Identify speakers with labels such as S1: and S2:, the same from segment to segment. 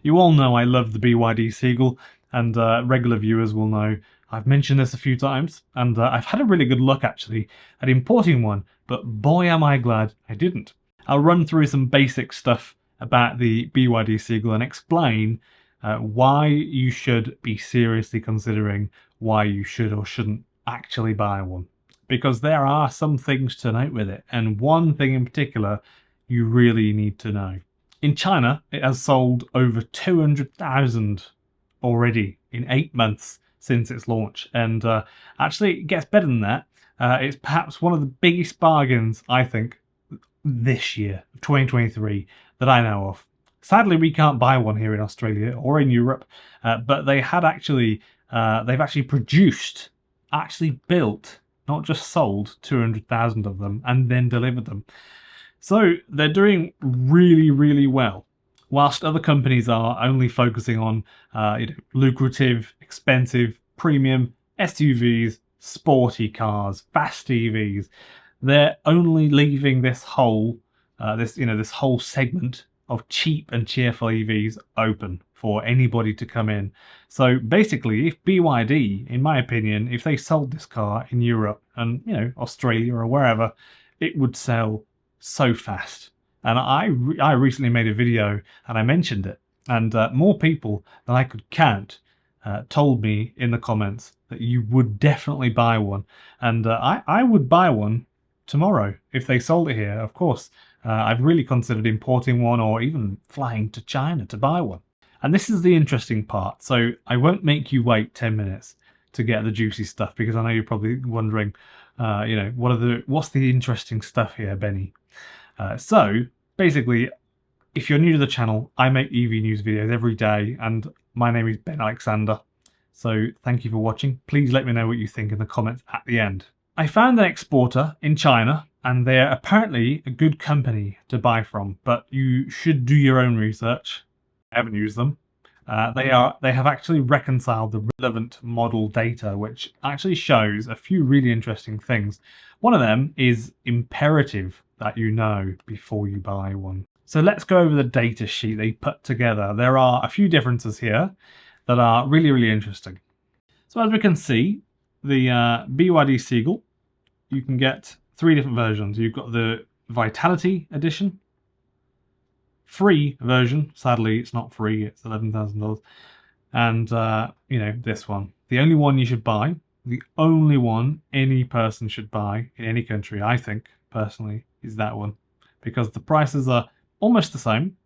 S1: You all know I love the BYD Seagull, and regular viewers will know I've mentioned this a few times, and I've had a really good look actually at importing one, but boy am I glad I didn't. I'll run through some basic stuff about the BYD Seagull and explain why you should be seriously considering why you should or shouldn't actually buy one. Because there are some things to note with it, and one thing in particular you really need to know. In China, it has sold over 200,000 already in 8 months since its launch. And actually, it gets better than that. It's perhaps one of the biggest bargains, I think, this year, 2023, that I know of. Sadly, we can't buy one here in Australia or in Europe, but they've actually produced, actually built, not just sold 200,000 of them and then delivered them. So they're doing really, really well, whilst other companies are only focusing on lucrative, expensive, premium SUVs, sporty cars, fast EVs. They're only leaving this whole this whole segment of cheap and cheerful EVs open for anybody to come in. So basically, if BYD, in my opinion, if they sold this car in Europe and Australia or wherever, it would sell so fast. And I recently made a video and I mentioned it, and more people than I could count told me in the comments that you would definitely buy one, and I would buy one tomorrow if they sold it here. Of course, I've really considered importing one or even flying to China to buy one. And this is the interesting part, so I won't make you wait 10 minutes to get the juicy stuff, because I know you're probably wondering, what's the interesting stuff here, Benny? So basically, if you're new to the channel, I make EV news videos every day, and my name is Ben Alexander. So thank you for watching. Please let me know what you think in the comments at the end. I found an exporter in China, and they're apparently a good company to buy from, but you should do your own research. I haven't used them. They have actually reconciled the relevant model data, which actually shows a few really interesting things. One of them is imperative that you know before you buy one. So let's go over the data sheet they put together. There are a few differences here that are really, really interesting. So as we can see, the BYD Seagull, you can get 3 different versions. You've got the Vitality Edition, free version. Sadly, it's not free. It's $11,000. And this one, the only one you should buy, the only one any person should buy in any country, I think personally, is that one, because the prices are almost the same.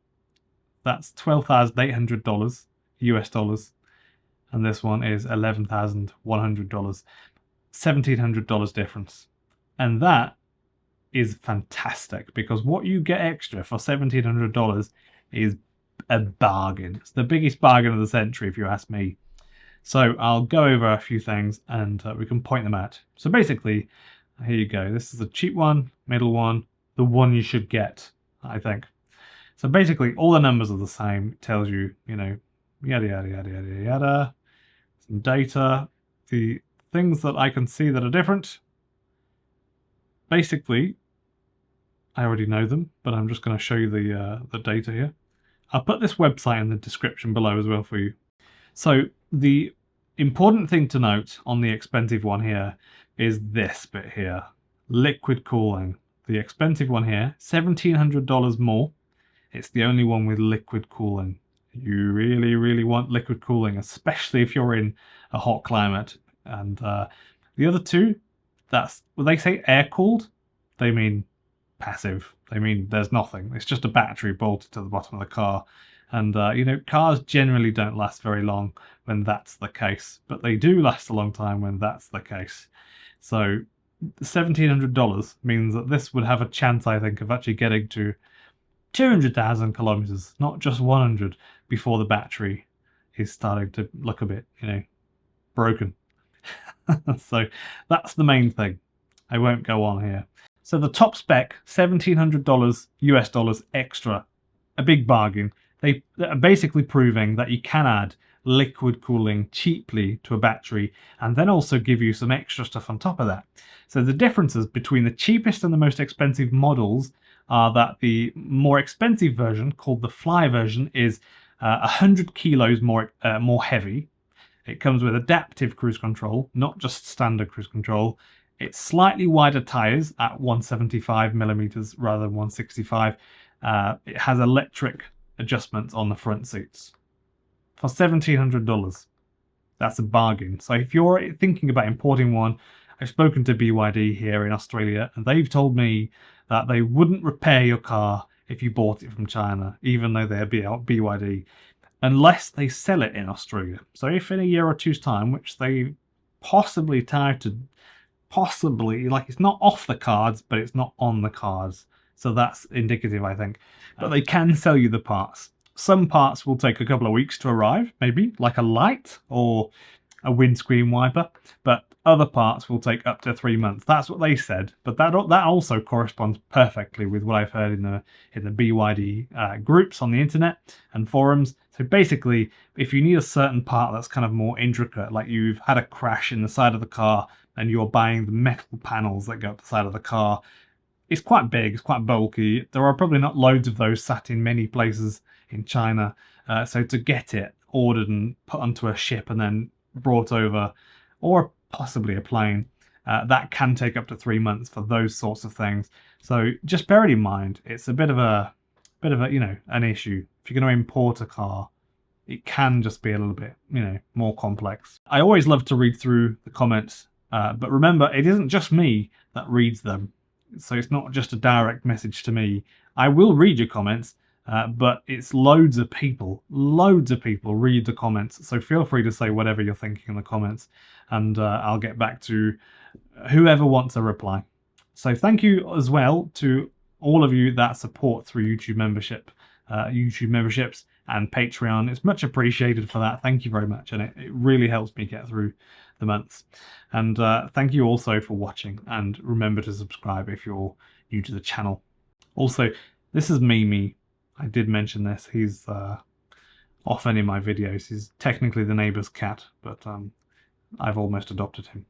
S1: That's $12,800 US dollars, and this one is $11,100, $1,700 difference, and that is fantastic, because what you get extra for $1,700 is a bargain. It's the biggest bargain of the century, if you ask me. So I'll go over a few things and we can point them out. So basically, here you go. This is the cheap one, middle one, the one you should get, I think. So basically, all the numbers are the same. It tells you, yada, yada, yada, yada, yada. Some data. The things that I can see that are different. Basically, I already know them, but I'm just going to show you the data here. I'll put this website in the description below as well for you. So the important thing to note on the expensive one here is this bit here, liquid cooling. The expensive one here, $1,700 more. It's the only one with liquid cooling. You really, really want liquid cooling, especially if you're in a hot climate. And the other two, when they say air-cooled, they mean passive. They mean there's nothing. It's just a battery bolted to the bottom of the car. And, cars generally don't last very long when that's the case. But they do last a long time when that's the case. So $1,700 means that this would have a chance, I think, of actually getting to 200,000 kilometers, not just 100, before the battery is starting to look a bit, broken. So that's the main thing. I won't go on here. So the top spec, $1,700 US dollars extra, a big bargain. They are basically proving that you can add liquid cooling cheaply to a battery and then also give you some extra stuff on top of that. So the differences between the cheapest and the most expensive models are that the more expensive version, called the Fly version, is 100 kilos more heavy. It comes with adaptive cruise control, not just standard cruise control. It's slightly wider tyres at 175 millimeters rather than 165. It has electric adjustments on the front seats for $1,700. That's a bargain. So if you're thinking about importing one, I've spoken to BYD here in Australia, and they've told me that they wouldn't repair your car if you bought it from China, even though they're BYD, unless they sell it in Australia. So if in a year or two's time, which they possibly touted, like it's not off the cards, but it's not on the cards. So that's indicative, I think. But they can sell you the parts. Some parts will take a couple of weeks to arrive, maybe, like a light or a windscreen wiper, but other parts will take up to 3 months. That's what they said, but that also corresponds perfectly with what I've heard in the BYD groups on the internet and forums. So basically, if you need a certain part that's kind of more intricate, like you've had a crash in the side of the car and you're buying the metal panels that go up the side of the car, it's quite big, it's quite bulky. There are probably not loads of those sat in many places in China. So to get it ordered and put onto a ship and then brought over, or possibly a plane, that can take up to 3 months for those sorts of things. So just bear it in mind. It's a bit of a an issue. If you're going to import a car, it can just be a little bit more complex. I always love to read through the comments, but remember, it isn't just me that reads them. So it's not just a direct message to me. I will read your comments, but it's loads of people read the comments. So feel free to say whatever you're thinking in the comments, and I'll get back to whoever wants a reply. So thank you as well to all of you that support through YouTube memberships and Patreon. It's much appreciated for that. Thank you very much, and it really helps me get through the months. And thank you also for watching, and remember to subscribe if you're new to the channel. Also, this is Mimi. I did mention this. He's often in my videos. He's technically the neighbour's cat, but I've almost adopted him.